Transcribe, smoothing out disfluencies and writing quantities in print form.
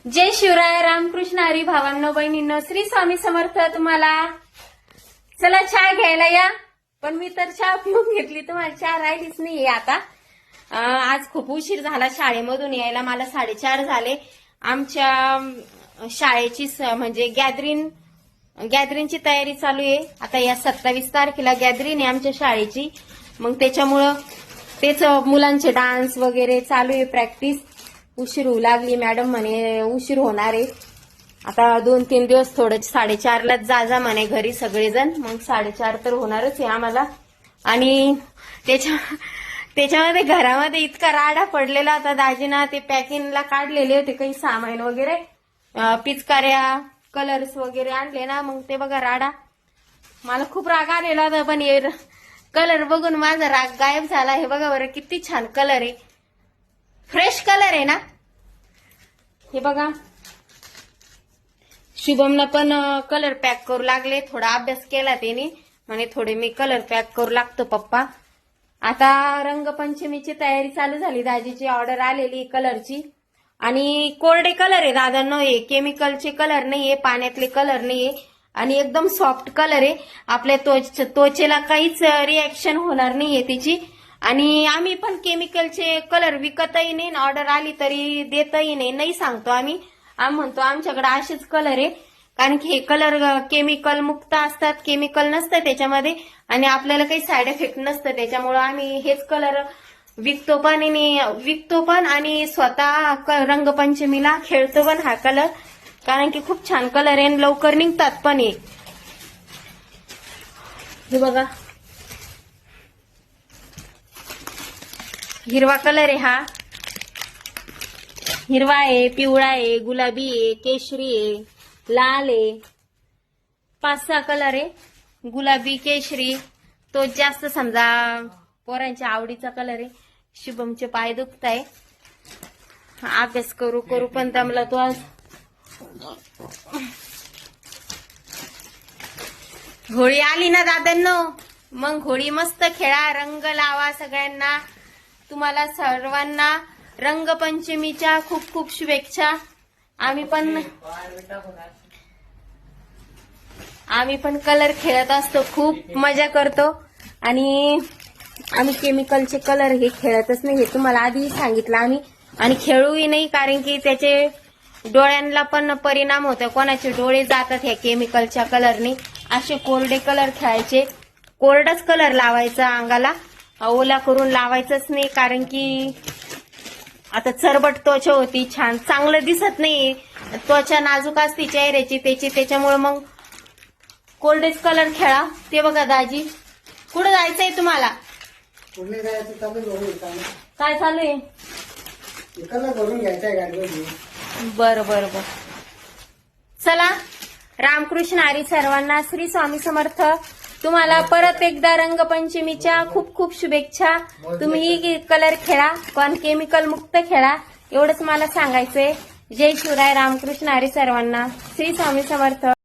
जय शिवराय, रामकृष्ण हरी, भावांनो बहिणींनो, श्री स्वामी समर्थ तुम्हाला. चला चहा घ्यायला या. पण मी तर चहा पिऊन घेतली, तुम्हाला चहा राहिलीच नाहीये आता. आज खूप उशीर झाला शाळेमधून यायला, मला 4:30 झाले. आमच्या शाळेची म्हणजे गॅदरिंगची तयारी चालू आहे. आता या 27 तारखेला गॅदरिंग आहे आमच्या शाळेची. मग त्याच्यामुळं तेच मुलांचे डान्स वगैरे चालू आहे, प्रॅक्टिस. उशीर होऊ लागली, मॅडम म्हणे उशीर होणार आहे. आता 2-3 दिवस थोडं 4:30लाच जा म्हणे घरी सगळेजण. मग 4:30 तर होणारच आहे आम्हाला. आणि त्याच्यामध्ये घरामध्ये इतका राडा पडलेला होता. दाजीना ते पॅकिंगला काढलेले होते काही सामान वगैरे, पिचकाऱ्या, कलर्स वगैरे आणले ना. मग ते बघा राडा, मला खूप राग आलेला होता. पण हे कलर बघून माझा राग गायब झाला. हे बघा बरं किती छान कलर आहे, फ्रेश कलर आहे ना. हे बघा, शुभमला पण कलर पॅक करू लागले. थोडा अभ्यास केला त्याने, म्हणे थोडे मी कलर पॅक करू लागतो पप्पा. आता रंगपंचमीची तयारी चालू झाली. दाजीची ऑर्डर आलेली कलरची. आणि कोरडे कलर आहे दादांनो, हे केमिकलचे कलर नाहीये, पाण्यातले कलर नाहीये. आणि एकदम सॉफ्ट कलर आहे. आपल्या त्वचेला काहीच रिएक्शन होणार नाहीये त्याची. आणि आम्ही पण केमिकलचे कलर विकतही नाही, ऑर्डर आली तरी देतही नाही सांगतो आम्ही म्हणतो आमच्याकडे असेच कलर आहे. कारण की हे कलर केमिकल मुक्त असतात, केमिकल नसतं त्याच्यामध्ये. आणि आपल्याला काही साईड इफेक्ट नसतं, त्याच्यामुळे आम्ही हेच कलर विकतो पण आणि स्वतः रंगपंचमीला खेळतो पण हा कलर. कारण की खूप छान कलर आहे, लवकर निघतात पण. हे बघा, हिरवा कलर आहे हा. हिरवा आहे, पिवळा आहे, गुलाबी आहे, केशरी आहे, लाल आहे. 5-6 कलर आहे. गुलाबी, केशरी तो जास्त समजा पोरांच्या आवडीचा कलर आहे. शुभमचे पाय दुखत आहे, अभ्यास करू पण दमला तो आज. होळी आली ना दादांनो, मग होळी मस्त खेळा, रंग लावा सगळ्यांना. तुम्हाला सर्वांना रंगपंचमीच्या खूप खूप शुभेच्छा. आम्ही पण कलर खेळत असतो, खूप मजा करतो. आणि आम्ही केमिकलचे कलर हे खेळतच नाही, हे तुम्हाला आधी सांगितलं आम्ही. आणि खेळूही नाही, कारण की त्याचे डोळ्यांना पण परिणाम होतो. कोणाचे डोळे जातात ह्या केमिकलच्या कलरने. असे कोरडे कलर खेळायचे, कोरडाच कलर लावायचा अंगाला, ओला करून लावायचंच नाही. कारण की आता चरबट त्वचा होती, छान चांगलं दिसत नाही, त्वचा नाजूक असते चेहऱ्याची त्याच्यामुळे मग कोरडेच कलर खेळा. ते बघा दाजी, कुठं जायचंय तुम्हाला? काय चालू आहे? बरं. चला, रामकृष्ण हरी सर्वांना, श्री स्वामी समर्थ. तुम्हाला परत एकदा रंगपंचमीच्या खूप खूप शुभेच्छा. तुम्ही कलर खेळा, पण केमिकल मुक्त खेळा, एवढंच मला सांगायचंय. जय शिवराय, रामकृष्ण हरी सर्वांना, श्री स्वामी समर्थ.